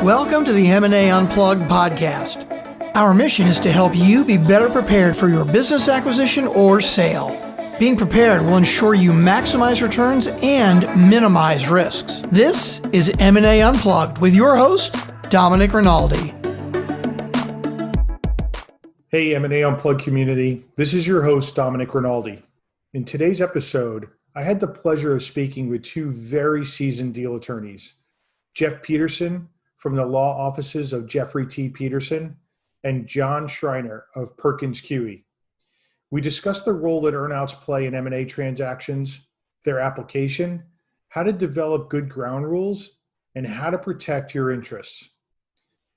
Welcome to the M&A Unplugged podcast. Our mission is to help you be better prepared for your business acquisition or sale. Being prepared will ensure you maximize returns and minimize risks. This is M&A Unplugged with your host, Domenic Rinaldi. Hey, M&A Unplugged community. This is your host, Domenic Rinaldi. In today's episode, I had the pleasure of speaking with two very seasoned deal attorneys, Jeff Petersen from the law offices of Jeffrey T. Petersen and John Schreiner of Perkins, Coie. We discussed the role that earnouts play in M&A transactions, their application, how to develop good ground rules, and how to protect your interests.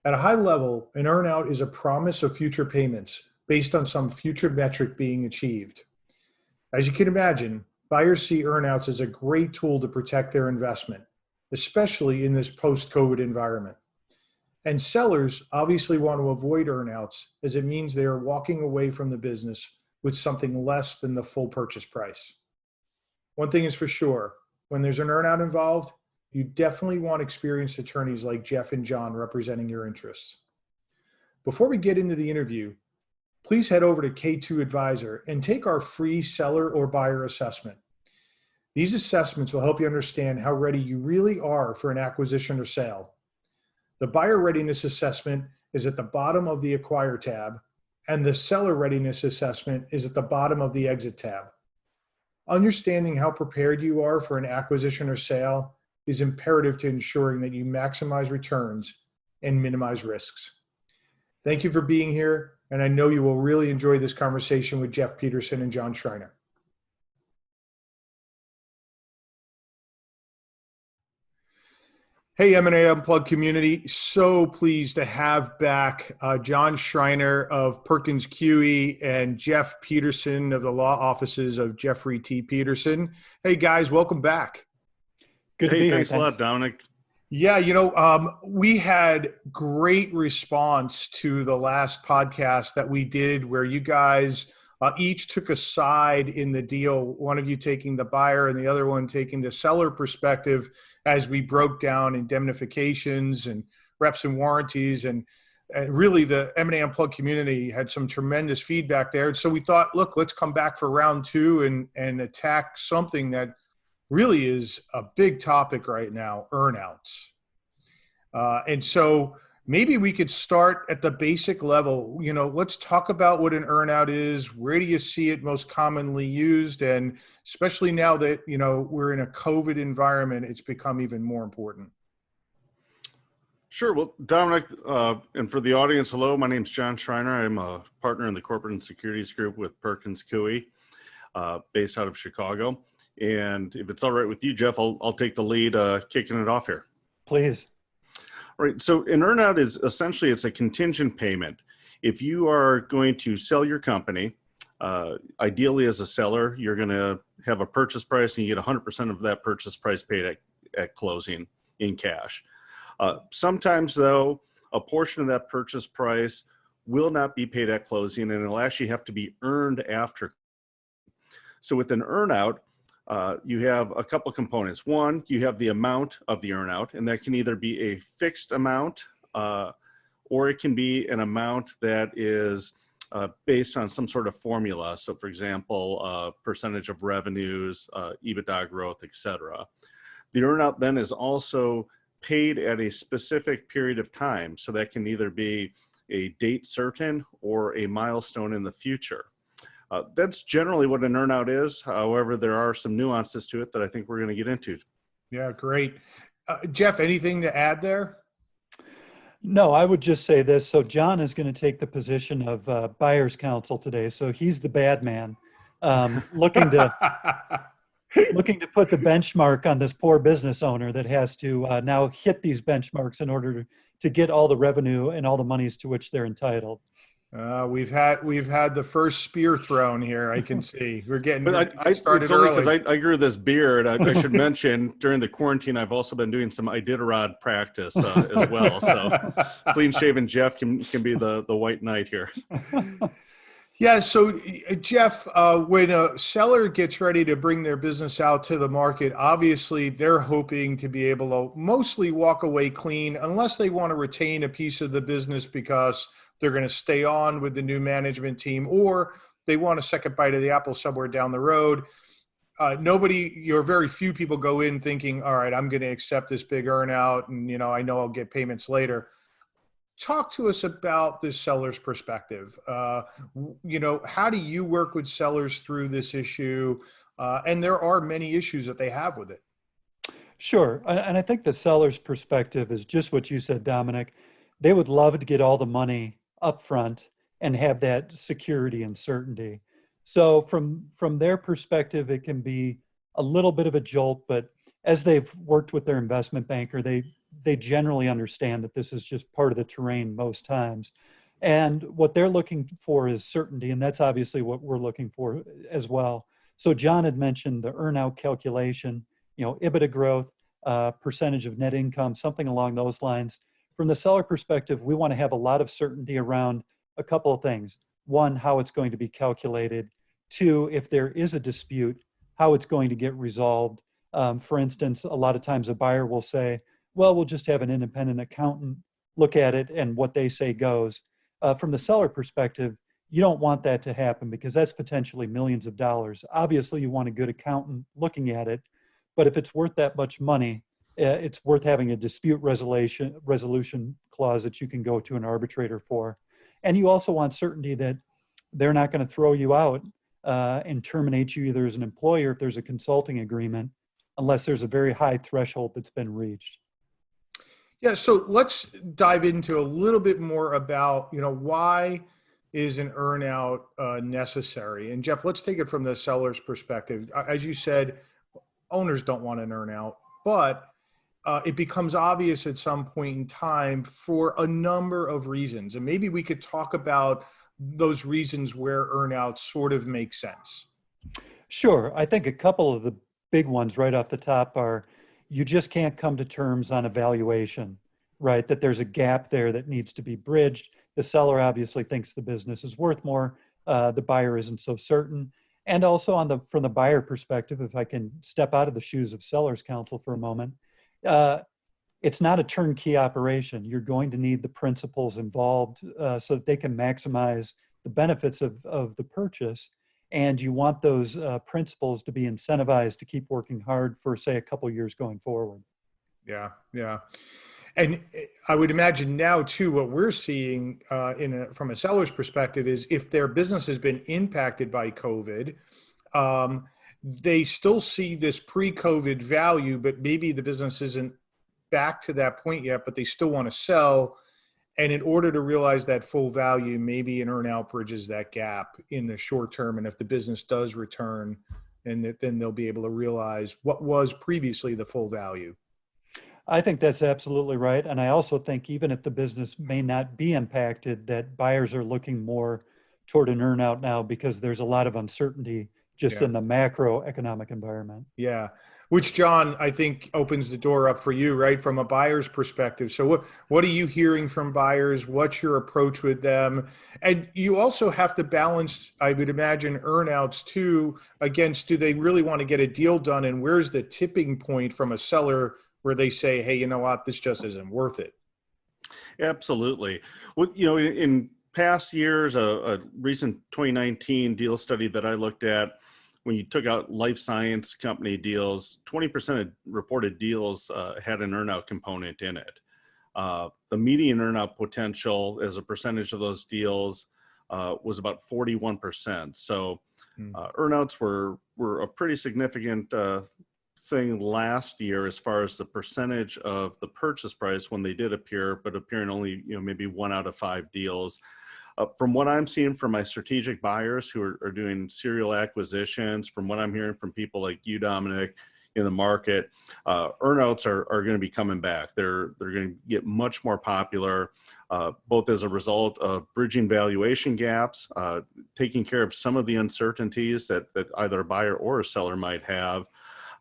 At a high level, an earnout is a promise of future payments based on some future metric being achieved. As you can imagine, buyers see earnouts as a great tool to protect their investment, especially in this post-COVID environment. And sellers obviously want to avoid earnouts as it means they are walking away from the business with something less than the full purchase price. One thing is for sure, when there's an earnout involved, you definitely want experienced attorneys like Jeff and John representing your interests. Before we get into the interview, please head over to K2 Advisor and take our free seller or buyer assessment. These assessments will help you understand how ready you really are for an acquisition or sale. The buyer readiness assessment is at the bottom of the Acquire tab, and the seller readiness assessment is at the bottom of the Exit tab. Understanding how prepared you are for an acquisition or sale is imperative to ensuring that you maximize returns and minimize risks. Thank you for being here, and I know you will really enjoy this conversation with Jeff Petersen and John Schreiner. Hey, M&A Unplugged community. So pleased to have back John Schreiner of Perkins, Coie and Jeff Petersen of the law offices of Jeffrey T. Petersen. Hey, guys, welcome back. Good to be here. Thanks a lot, Dominic. Yeah, we had great response to the last podcast that we did where you guys each took a side in the deal, one of you taking the buyer and the other one taking the seller perspective as we broke down indemnifications and reps and warranties. And really the M&A Unplugged community had some tremendous feedback there. So we thought, look, let's come back for round two and attack something that really is a big topic right now, earnouts. And so maybe we could start at the basic level. Let's talk about what an earnout is. Where do you see it most commonly used? And especially now that, we're in a COVID environment, it's become even more important. Sure. Well, Dominic, and for the audience, hello, my name's John Schreiner. I'm a partner in the Corporate and Securities Group with Perkins, Coie, based out of Chicago. And if it's all right with you, Jeff, I'll take the lead kicking it off here. Please. All right. So an earnout is essentially, it's a contingent payment. If you are going to sell your company, ideally as a seller, you're going to have a purchase price and you get 100% of that purchase price paid at closing in cash. Sometimes though, a portion of that purchase price will not be paid at closing and it'll actually have to be earned after. So with an earnout, you have a couple components. One, you have the amount of the earnout, and that can either be a fixed amount or it can be an amount that is based on some sort of formula. So for example, percentage of revenues, EBITDA growth, etc. The earnout then is also paid at a specific period of time. So that can either be a date certain or a milestone in the future. That's generally what an earnout is. However, there are some nuances to it that I think we're going to get into. Yeah, great. Jeff, anything to add there? No, I would just say this. So John is going to take the position of buyer's counsel today. So he's the bad man, looking to put the benchmark on this poor business owner that has to now hit these benchmarks in order to get all the revenue and all the monies to which they're entitled. We've had the first spear thrown here. I can see we're getting. But I started early because I grew this beard. I should mention during the quarantine, I've also been doing some Iditarod practice as well. So clean shaven Jeff can be the white knight here. Yeah, so Jeff, when a seller gets ready to bring their business out to the market, obviously they're hoping to be able to mostly walk away clean, unless they want to retain a piece of the business because they're going to stay on with the new management team, or they want a second bite of the apple somewhere down the road. Very few people go in thinking, all right, I'm going to accept this big earnout, and I know I'll get payments later. Talk to us about the seller's perspective. How do you work with sellers through this issue? And there are many issues that they have with it. Sure. And I think the seller's perspective is just what you said, Dominic. They would love to get all the money up front and have that security and certainty. So from their perspective, it can be a little bit of a jolt, but as they've worked with their investment banker, they generally understand that this is just part of the terrain most times. And what they're looking for is certainty, and that's obviously what we're looking for as well. So John had mentioned the earnout calculation, EBITDA growth, percentage of net income, something along those lines. From the seller perspective, we want to have a lot of certainty around a couple of things. One, how it's going to be calculated. Two, if there is a dispute, how it's going to get resolved. For instance, a lot of times a buyer will say, well, we'll just have an independent accountant look at it and what they say goes. From the seller perspective, you don't want that to happen because that's potentially millions of dollars. Obviously, you want a good accountant looking at it, but if it's worth that much money, it's worth having a dispute resolution clause that you can go to an arbitrator for. And you also want certainty that they're not going to throw you out and terminate you either as an employer if there's a consulting agreement, unless there's a very high threshold that's been reached. Yeah, so let's dive into a little bit more about, why is an earnout necessary? And Jeff, let's take it from the seller's perspective. As you said, owners don't want an earnout, but it becomes obvious at some point in time for a number of reasons. And maybe we could talk about those reasons where earnouts sort of make sense. Sure. I think a couple of the big ones right off the top are you just can't come to terms on a valuation, right? That there's a gap there that needs to be bridged. The seller obviously thinks the business is worth more. The buyer isn't so certain. And also from the buyer perspective, if I can step out of the shoes of seller's counsel for a moment, it's not a turnkey operation. You're going to need the principals involved so that they can maximize the benefits of the purchase. And you want those principals to be incentivized to keep working hard for, say, a couple years going forward. Yeah, yeah. And I would imagine now, too, what we're seeing from a seller's perspective is if their business has been impacted by COVID, they still see this pre-COVID value, but maybe the business isn't back to that point yet, but they still want to sell. And in order to realize that full value, maybe an earnout bridges that gap in the short term. And if the business does return, then they'll be able to realize what was previously the full value. I think that's absolutely right. And I also think even if the business may not be impacted, that buyers are looking more toward an earnout now because there's a lot of uncertainty just in the macroeconomic environment. Yeah. Which, John, I think opens the door up for you, right? From a buyer's perspective. So what are you hearing from buyers? What's your approach with them? And you also have to balance, I would imagine, earnouts too against, do they really want to get a deal done? And where's the tipping point from a seller where they say, hey, you know what, this just isn't worth it? Absolutely. Well, in past years, a recent 2019 deal study that I looked at, when you took out life science company deals, 20% of reported deals had an earnout component in it. The median earnout potential as a percentage of those deals was about 41%. So earnouts were a pretty significant thing last year as far as the percentage of the purchase price when they did appear, but appearing only maybe 1 out of 5 deals. From what I'm seeing from my strategic buyers who are doing serial acquisitions, from what I'm hearing from people like you, Dominic, in the market, earnouts are going to be coming back. They're going to get much more popular, both as a result of bridging valuation gaps, taking care of some of the uncertainties that either a buyer or a seller might have.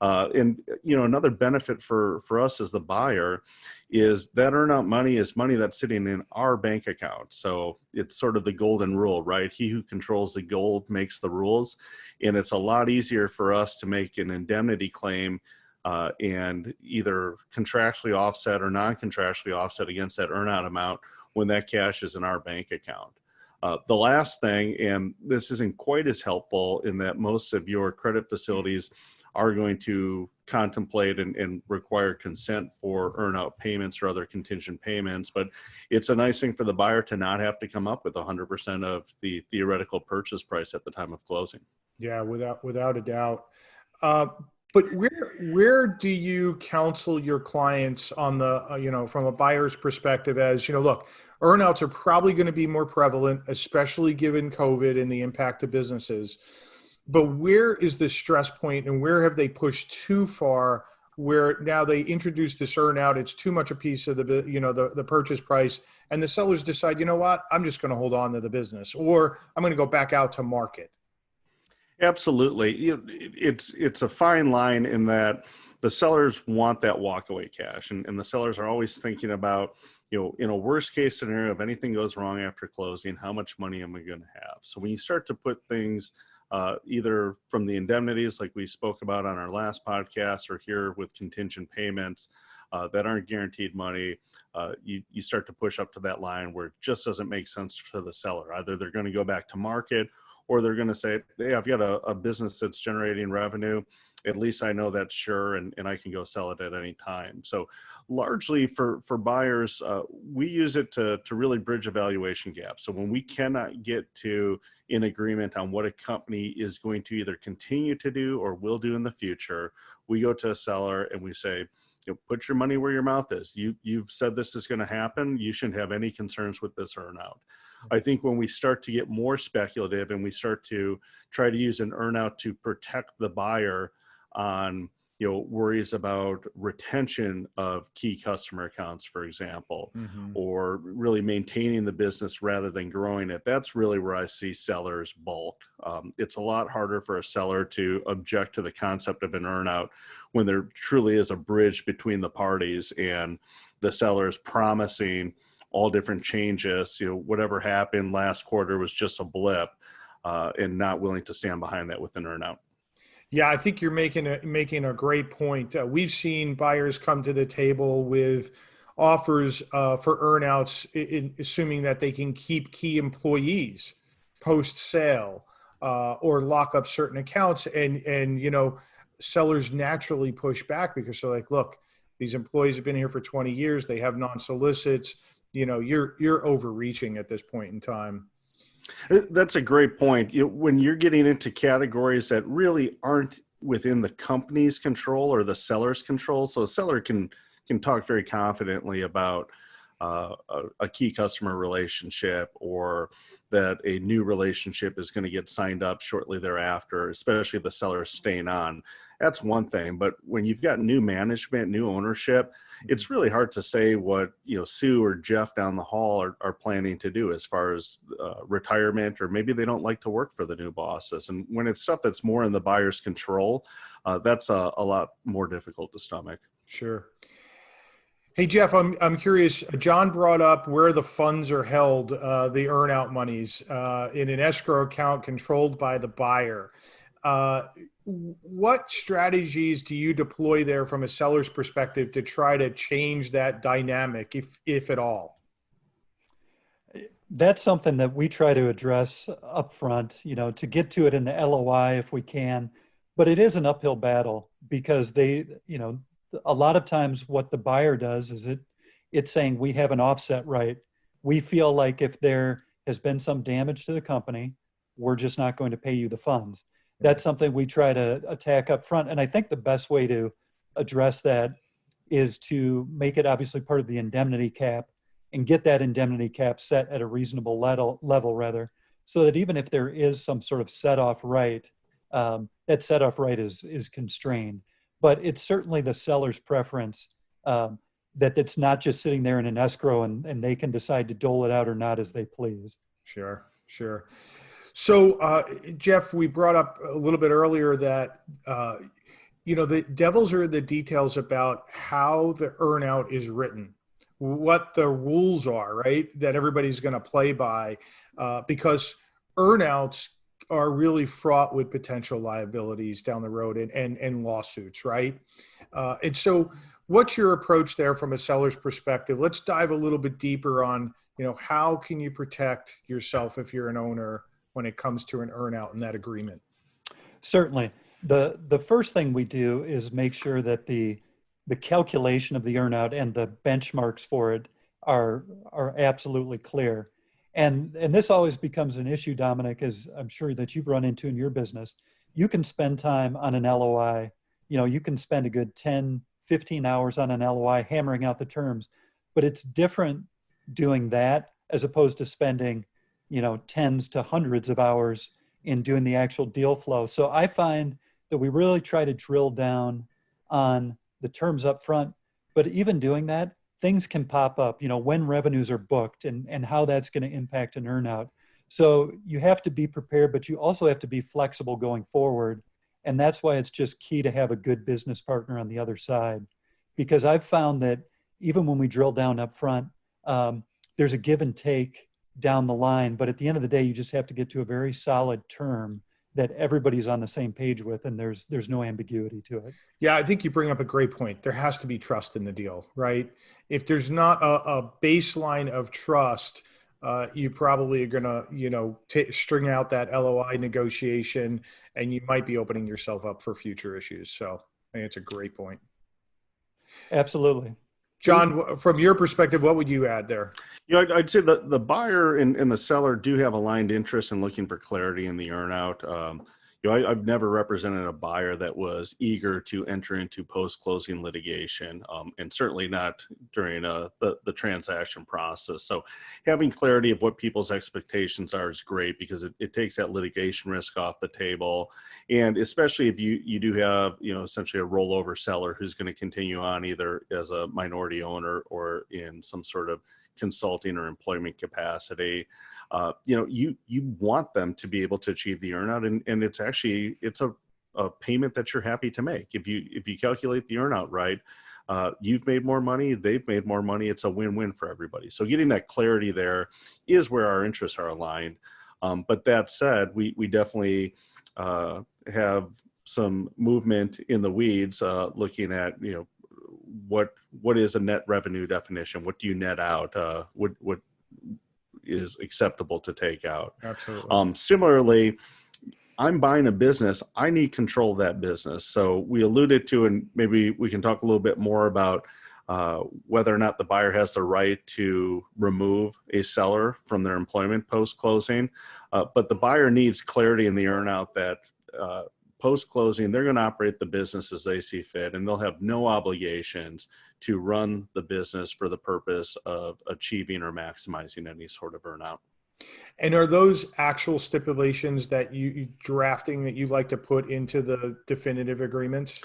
And another benefit for us as the buyer is that earnout money is money that's sitting in our bank account. So it's sort of the golden rule, right? He who controls the gold makes the rules. And it's a lot easier for us to make an indemnity claim and either contractually offset or non-contractually offset against that earnout amount when that cash is in our bank account. The last thing, and this isn't quite as helpful in that most of your credit facilities are going to contemplate and require consent for earnout payments or other contingent payments, but it's a nice thing for the buyer to not have to come up with 100% of the theoretical purchase price at the time of closing. Yeah, without a doubt. But where do you counsel your clients on the, from a buyer's perspective as, look, earnouts are probably going to be more prevalent, especially given COVID and the impact to businesses. But where is the stress point and where have they pushed too far where now they introduce this earnout, it's too much a piece of the purchase price, and the sellers decide, you know what, I'm just going to hold on to the business, or I'm going to go back out to market? Absolutely. It's a fine line in that the sellers want that walkaway cash, and the sellers are always thinking about, in a worst case scenario, if anything goes wrong after closing, how much money am I going to have? So when you start to put things either from the indemnities like we spoke about on our last podcast or here with contingent payments that aren't guaranteed money, you start to push up to that line where it just doesn't make sense to the seller. Either they're going to go back to market or they're going to say, hey, I've got a business that's generating revenue. At least I know that's sure, and I can go sell it at any time. So largely for buyers, we use it to really bridge a valuation gap. So when we cannot get to an agreement on what a company is going to either continue to do or will do in the future, we go to a seller and we say, put your money where your mouth is. You've said this is going to happen. You shouldn't have any concerns with this earnout. I think when we start to get more speculative and we start to try to use an earnout to protect the buyer on worries about retention of key customer accounts, for example, or really maintaining the business rather than growing it, that's really where I see sellers balk. It's a lot harder for a seller to object to the concept of an earnout when there truly is a bridge between the parties and the seller is promising all different changes, whatever happened last quarter was just a blip, and not willing to stand behind that with an earnout. Yeah, I think you're making a great point. We've seen buyers come to the table with offers for earnouts, assuming that they can keep key employees post-sale or lock up certain accounts. And sellers naturally push back because they're like, look, these employees have been here for 20 years. They have non-solicits. You're overreaching at this point in time. That's a great point. When you're getting into categories that really aren't within the company's control or the seller's control, so a seller can talk very confidently about a key customer relationship or that a new relationship is going to get signed up shortly thereafter, especially if the seller is staying on. That's one thing. But when you've got new management, new ownership, it's really hard to say what Sue or Jeff down the hall are planning to do as far as retirement, or maybe they don't like to work for the new bosses. And when it's stuff that's more in the buyer's control, that's a lot more difficult to stomach. Sure. Hey, Jeff, I'm curious. John brought up where the funds are held, the earnout monies, in an escrow account controlled by the buyer. What strategies do you deploy there from a seller's perspective to try to change that dynamic, if at all? That's something that we try to address up front, to get to it in the LOI if we can. But it is an uphill battle because a lot of times what the buyer does is it's saying we have an offset right. We feel like if there has been some damage to the company, we're just not going to pay you the funds. That's something we try to attack up front. And I think the best way to address that is to make it obviously part of the indemnity cap and get that indemnity cap set at a reasonable level, so that even if there is some sort of set-off right, that set-off right is constrained. But it's certainly the seller's preference that it's not just sitting there in an escrow and they can decide to dole it out or not as they please. Sure. So, Jeff, we brought up a little bit earlier that the devils are in the details about how the earnout is written, what the rules are, right? That everybody's going to play by, because earnouts are really fraught with potential liabilities down the road and lawsuits, right? And so what's your approach there from a seller's perspective? Let's dive a little bit deeper on, how can you protect yourself if you're an owner when it comes to an earnout in that agreement? Certainly. The first thing we do is make sure that the calculation of the earnout and the benchmarks for it are absolutely clear. And this always becomes an issue, Dominic, as I'm sure that you've run into in your business. You can spend time on an LOI. You can spend a good 10, 15 hours on an LOI hammering out the terms, but it's different doing that as opposed to spending, tens to hundreds of hours in doing the actual deal flow. So I find that we really try to drill down on the terms up front, but even doing that, things can pop up, when revenues are booked and how that's going to impact an earnout. So you have to be prepared, but you also have to be flexible going forward. And that's why it's just key to have a good business partner on the other side. Because I've found that even when we drill down up front, there's a give and take down the line. But at the end of the day, you just have to get to a very solid term that everybody's on the same page with, and there's no ambiguity to it. Yeah, I think you bring up a great point. There has to be trust in the deal, right? If there's not a baseline of trust, you probably are going to, string out that LOI negotiation, and you might be opening yourself up for future issues. So I think it's a great point. Absolutely. John, from your perspective, what would you add there? I'd say the buyer and the seller do have aligned interest in looking for clarity in the earnout. I've never represented a buyer that was eager to enter into post-closing litigation, and certainly not during the transaction process. So having clarity of what people's expectations are is great because it takes that litigation risk off the table. And especially if you do have, essentially a rollover seller who's going to continue on either as a minority owner or in some sort of consulting or employment capacity. You want them to be able to achieve the earnout, and it's a payment that you're happy to make. If you calculate the earnout right, you've made more money, they've made more money. It's a win-win for everybody. So getting that clarity there is where our interests are aligned. But that said, we definitely have some movement in the weeds, looking at what is a net revenue definition? What do you net out? What is acceptable to take out? Absolutely. Similarly, I'm buying a business. I need control of that business. So we alluded to, and maybe we can talk a little bit more about whether or not the buyer has the right to remove a seller from their employment post-closing. But the buyer needs clarity in the earnout that post-closing, they're going to operate the business as they see fit, and they'll have no obligations to run the business for the purpose of achieving or maximizing any sort of earnout. And are those actual stipulations that you drafting that you like to put into the definitive agreements?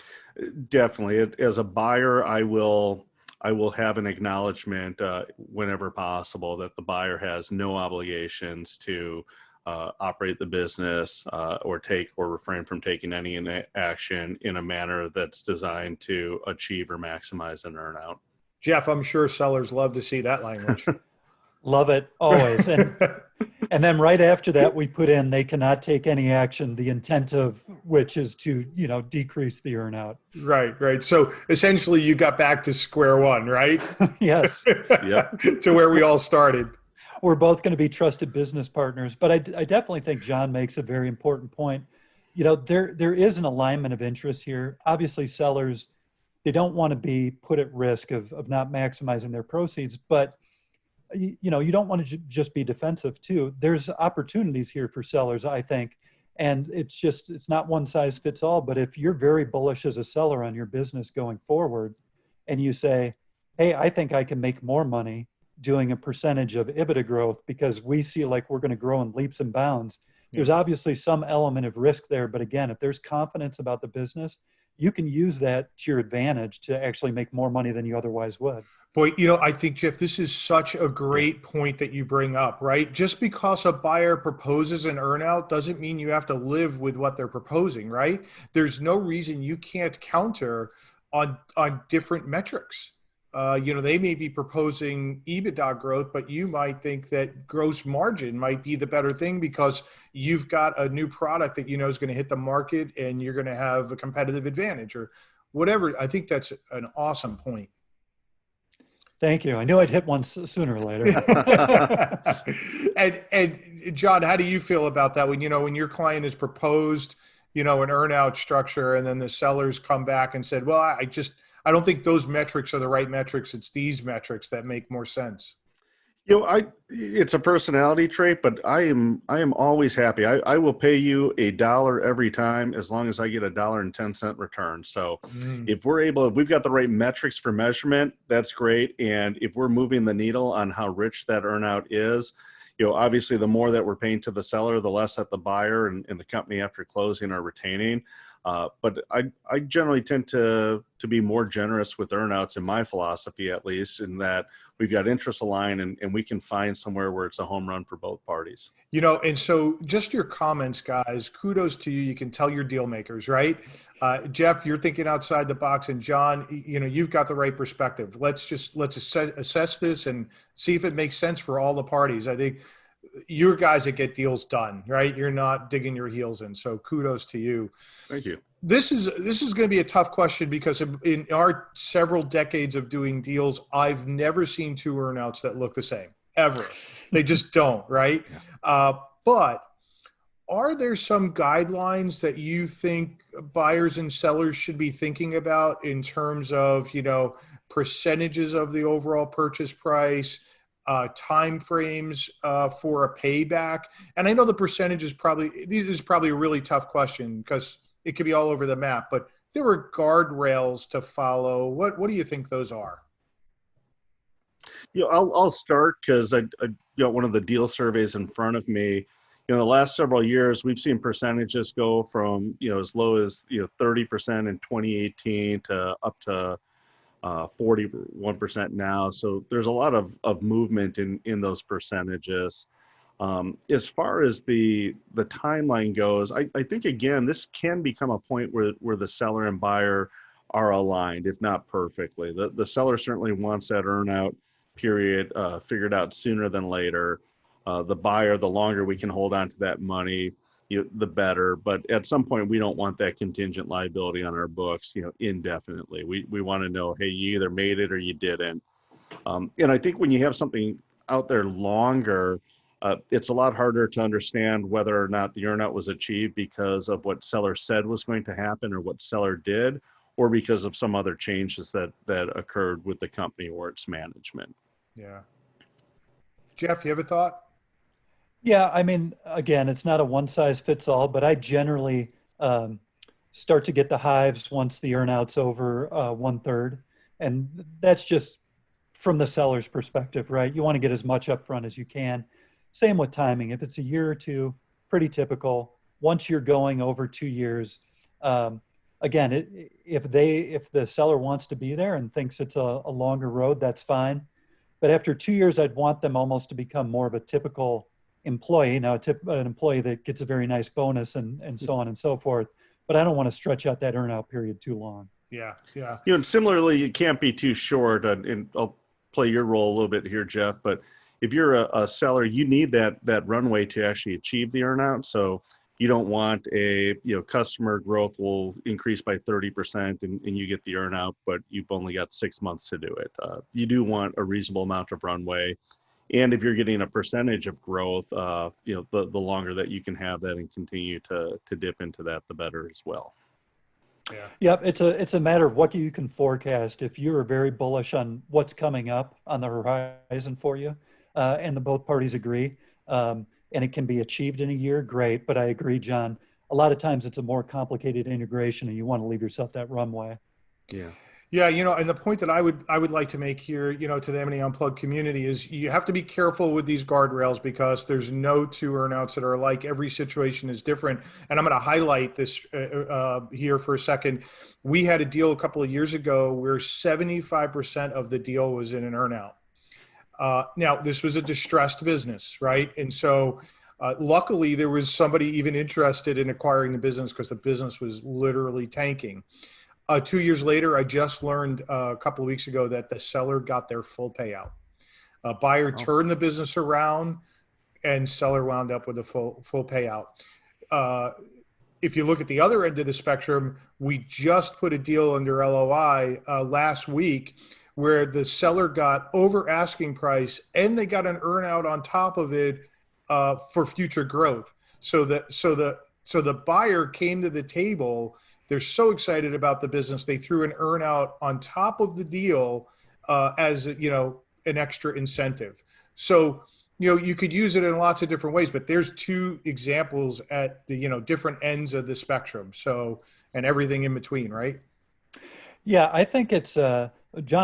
Definitely. As a buyer, I will have an acknowledgement whenever possible that the buyer has no obligations to operate the business or take or refrain from taking any action in a manner that's designed to achieve or maximize an earnout. Jeff, I'm sure sellers love to see that language. Love it always. And then right after that, we put in, they cannot take any action, the intent of which is to, decrease the earnout. Right. So essentially you got back to square one, right? Yes. Yeah. To where we all started. We're both going to be trusted business partners, but I definitely think John makes a very important point. There is an alignment of interests here. Obviously sellers, they don't want to be put at risk of not maximizing their proceeds, but you don't want to just be defensive too. There's opportunities here for sellers, I think. And it's not one size fits all, but if you're very bullish as a seller on your business going forward and you say, hey, I think I can make more money doing a percentage of EBITDA growth because we see like we're going to grow in leaps and bounds. There's obviously some element of risk there, but again, if there's confidence about the business, you can use that to your advantage to actually make more money than you otherwise would. Boy, I think, Jeff, this is such a great point that you bring up, right? Just because a buyer proposes an earnout doesn't mean you have to live with what they're proposing, right? There's no reason you can't counter on different metrics. They may be proposing EBITDA growth, but you might think that gross margin might be the better thing because you've got a new product that is going to hit the market and you're going to have a competitive advantage or whatever. I think that's an awesome point. Thank you. I knew I'd hit one sooner or later. and John, how do you feel about that when your client has proposed, an earnout structure and then the sellers come back and said, well, I don't think those metrics are the right metrics. It's these metrics that make more sense. It's a personality trait, but I am always happy. I will pay you $1 every time as long as I get $1.10 return. So if we've got the right metrics for measurement, that's great. And if we're moving the needle on how rich that earnout is, obviously the more that we're paying to the seller, the less that the buyer and the company after closing are retaining. But I generally tend to be more generous with earnouts in my philosophy, at least, in that we've got interests aligned and we can find somewhere where it's a home run for both parties. And so just your comments, guys, kudos to you. You can tell you're deal makers, right? Jeff, you're thinking outside the box, and John, you've got the right perspective. Let's assess this and see if it makes sense for all the parties. I think you're guys that get deals done, right? You're not digging your heels in. So kudos to you. Thank you. This is going to be a tough question because in our several decades of doing deals, I've never seen two earnouts that look the same ever. They just don't, right? Yeah. But are there some guidelines that you think buyers and sellers should be thinking about in terms of, percentages of the overall purchase price, time frames for a payback? And I know the percentage is probably a really tough question because it could be all over the map, but there were guardrails to follow. What do you think those are? I'll start because I got one of the deal surveys in front of me. The last several years, we've seen percentages go from, as low as, 30% in 2018 to up to 41% now. So there's a lot of movement in those percentages. As far as the timeline goes, I think, again, this can become a point where the seller and buyer are aligned, if not perfectly. The seller certainly wants that earnout period figured out sooner than later. The buyer, the longer we can hold on to that money, the better. But at some point, we don't want that contingent liability on our books, indefinitely. We want to know, hey, you either made it or you didn't. And I think when you have something out there longer, it's a lot harder to understand whether or not the earnout was achieved because of what seller said was going to happen or what seller did, or because of some other changes that occurred with the company or its management. Yeah. Jeff, you have a thought? Yeah, I mean, again, it's not a one size fits all, but I generally start to get the hives once the earnout's over 1/3. And that's just from the seller's perspective, right? You want to get as much upfront as you can. Same with timing. If it's a year or two, pretty typical. Once you're going over 2 years, again, if the seller wants to be there and thinks it's a longer road, that's fine. But after 2 years, I'd want them almost to become more of a typical employee. Now, an employee that gets a very nice bonus and so on and so forth. But I don't want to stretch out that earnout period too long. Yeah, yeah. And similarly, you can't be too short. And I'll play your role a little bit here, Jeff. But if you're a seller, you need that runway to actually achieve the earnout. So you don't want customer growth will increase by 30% and you get the earnout, but you've only got 6 months to do it. You do want a reasonable amount of runway. And if you're getting a percentage of growth, the longer that you can have that and continue to dip into that, the better as well. Yeah. Yep. It's a matter of what you can forecast. If you're very bullish on what's coming up on the horizon for you, and both parties agree, and it can be achieved in a year, great. But I agree, John, a lot of times it's a more complicated integration and you want to leave yourself that runway. Yeah. Yeah, and the point that I would like to make here, to the M&A Unplugged community is you have to be careful with these guardrails because there's no two earnouts that are alike. Every situation is different, and I'm going to highlight this here for a second. We had a deal a couple of years ago where 75% of the deal was in an earnout. Now, this was a distressed business, right? And so luckily, there was somebody even interested in acquiring the business because the business was literally tanking. 2 years later, I just learned a couple of weeks ago that the seller got their full payout. Buyer turned the business around, and seller wound up with a full payout. If you look at the other end of the spectrum, we just put a deal under LOI last week where the seller got over asking price and they got an earnout on top of it for future growth. So the buyer came to the table. They're so excited about the business. They threw an earnout on top of the deal as an extra incentive. So you could use it in lots of different ways, but there's two examples at the different ends of the spectrum. So and everything in between, right? Yeah, I think it's John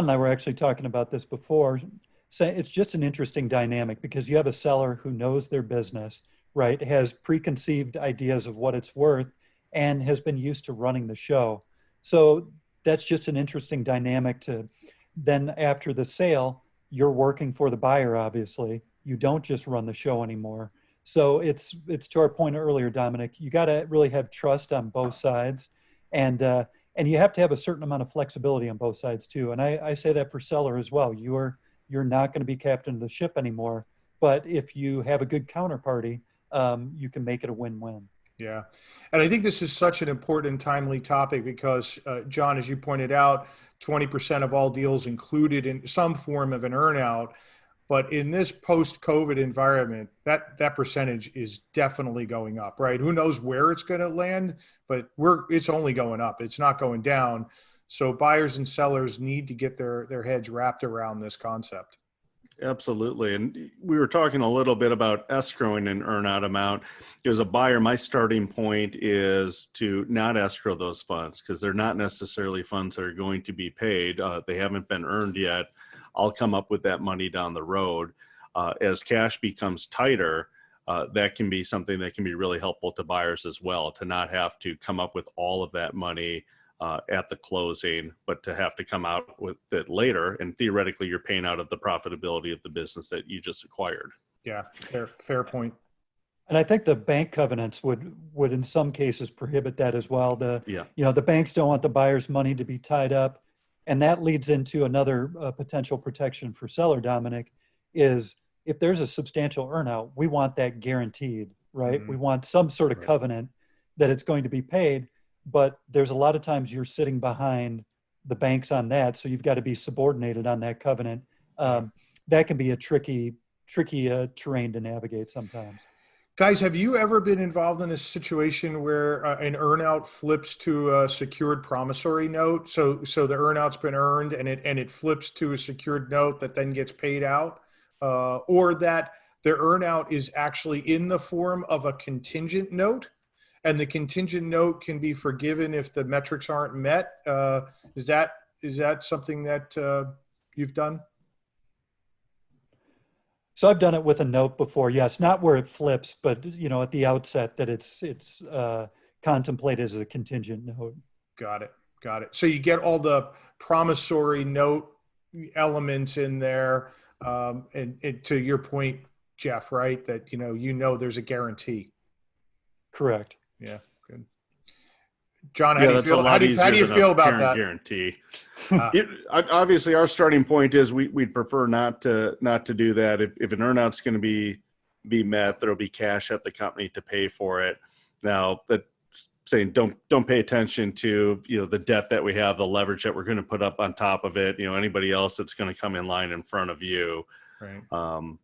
and I were actually talking about this before. Saying it's just an interesting dynamic because you have a seller who knows their business, right? Has preconceived ideas of what it's worth and has been used to running the show. So that's just an interesting dynamic to then after the sale, you're working for the buyer, obviously. You don't just run the show anymore. So it's to our point earlier, Dominic, you got to really have trust on both sides. And you have to have a certain amount of flexibility on both sides too. And I say that for seller as well. You're not going to be captain of the ship anymore. But if you have a good counterparty, you can make it a win-win. Yeah. And I think this is such an important and timely topic because, John, as you pointed out, 20% of all deals included in some form of an earnout. But in this post-COVID environment, that percentage is definitely going up, right? Who knows where it's going to land, but it's only going up. It's not going down. So buyers and sellers need to get their heads wrapped around this concept. Absolutely. And we were talking a little bit about escrowing an earnout amount. As a buyer, my starting point is to not escrow those funds because they're not necessarily funds that are going to be paid. They haven't been earned yet. I'll come up with that money down the road. As cash becomes tighter, that can be something that can be really helpful to buyers as well, to not have to come up with all of that money at the closing, but to have to come out with it later. And theoretically, you're paying out of the profitability of the business that you just acquired. Yeah, fair point. And I think the bank covenants would in some cases prohibit that as well. The banks don't want the buyer's money to be tied up. And that leads into another potential protection for seller, Dominic, is if there's a substantial earnout, we want that guaranteed, right? Mm-hmm. We want some sort of covenant that it's going to be paid, but there's a lot of times you're sitting behind the banks on that, so you've got to be subordinated on that covenant. That can be a tricky terrain to navigate sometimes. Guys, have you ever been involved in a situation where an earnout flips to a secured promissory note? So the earnout's been earned and it flips to a secured note that then gets paid out, or that the earnout is actually in the form of a contingent note, and the contingent note can be forgiven if the metrics aren't met. Is that something that you've done? So I've done it with a note before. Yes, not where it flips, but at the outset that it's contemplated as a contingent note. Got it. So you get all the promissory note elements in there, and to your point, Jeff, right? That there's a guarantee. Correct. Yeah. Good. John, how do you feel about that? Guarantee. Obviously, our starting point is we'd prefer not to do that. If an earnout's going to be met, there'll be cash at the company to pay for it. Now, that's saying don't pay attention to the debt that we have, the leverage that we're going to put up on top of it. Anybody else that's going to come in line in front of you. Right.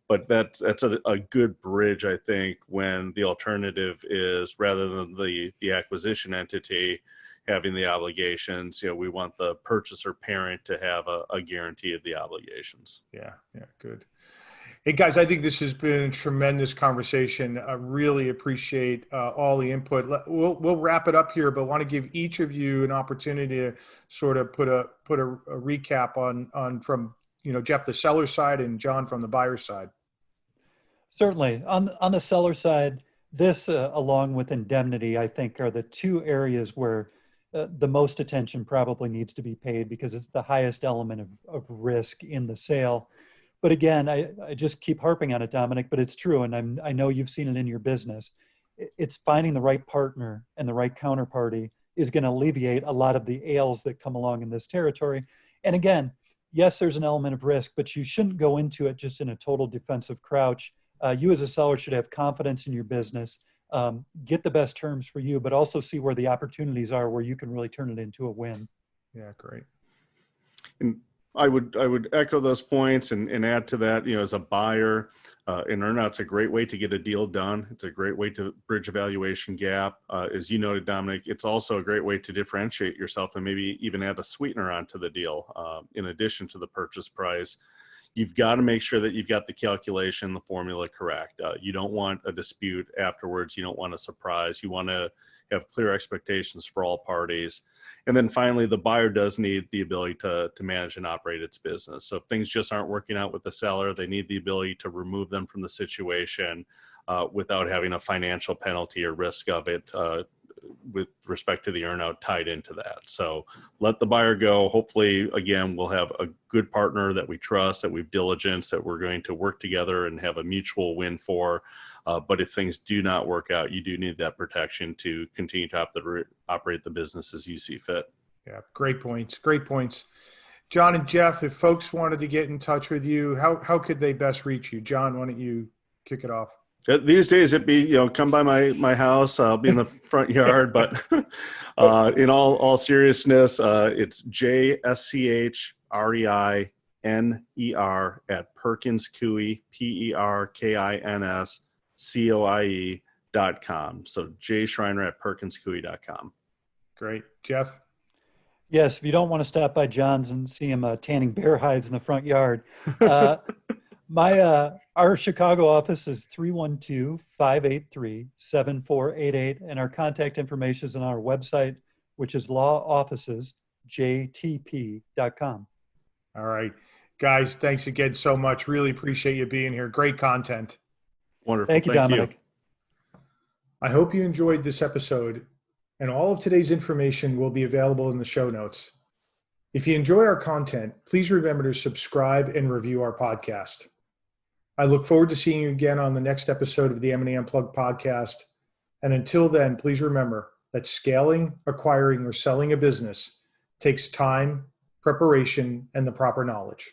But that's a good bridge, I think, when the alternative is rather than the acquisition entity having the obligations, we want the purchaser parent to have a guarantee of the obligations. Yeah, good. Hey guys, I think this has been a tremendous conversation. I really appreciate all the input. We'll wrap it up here, but want to give each of you an opportunity to sort of put a recap on from Jeff the seller side and John from the buyer side. Certainly. On the seller side, this, along with indemnity, I think are the two areas where the most attention probably needs to be paid because it's the highest element of risk in the sale. But again, I just keep harping on it, Dominic, but it's true. And I know you've seen it in your business. It's finding the right partner and the right counterparty is going to alleviate a lot of the ails that come along in this territory. And again, yes, there's an element of risk, but you shouldn't go into it just in a total defensive crouch. You as a seller should have confidence in your business, get the best terms for you, but also see where the opportunities are where you can really turn it into a win. Yeah, great. And I would echo those points and add to that, as a buyer, an earnout's a great way to get a deal done. It's a great way to bridge a valuation gap. As you noted, Dominic, it's also a great way to differentiate yourself and maybe even add a sweetener onto the deal in addition to the purchase price. You've got to make sure that you've got the calculation, the formula correct. You don't want a dispute afterwards. You don't want a surprise. You want to have clear expectations for all parties. And then finally, the buyer does need the ability to manage and operate its business. So if things just aren't working out with the seller, they need the ability to remove them from the situation without having a financial penalty or risk of it with respect to the earnout tied into that. So let the buyer go. Hopefully, again, we'll have a good partner that we trust, that we've diligenced, that we're going to work together and have a mutual win for. But if things do not work out, you do need that protection to continue to operate the business as you see fit. Yeah, great points. Great points. John and Jeff, if folks wanted to get in touch with you, how could they best reach you? John, why don't you kick it off? These days it'd be, come by my house. I'll be in the front yard, but in all seriousness, it's JSCHREINER at Perkins Coie, PerkinsCoie.com. So Schreiner at PerkinsCoie.com. Great. Jeff? Yes, if you don't want to stop by John's and see him tanning bear hides in the front yard, our Chicago office is 312-583-7488, and our contact information is on our website, which is lawofficesjtp.com. All right. Guys, thanks again so much. Really appreciate you being here. Great content. Wonderful. Thank you, Dominic. I hope you enjoyed this episode, and all of today's information will be available in the show notes. If you enjoy our content, please remember to subscribe and review our podcast. I look forward to seeing you again on the next episode of the M&A Unplugged podcast. And until then, please remember that scaling, acquiring, or selling a business takes time, preparation, and the proper knowledge.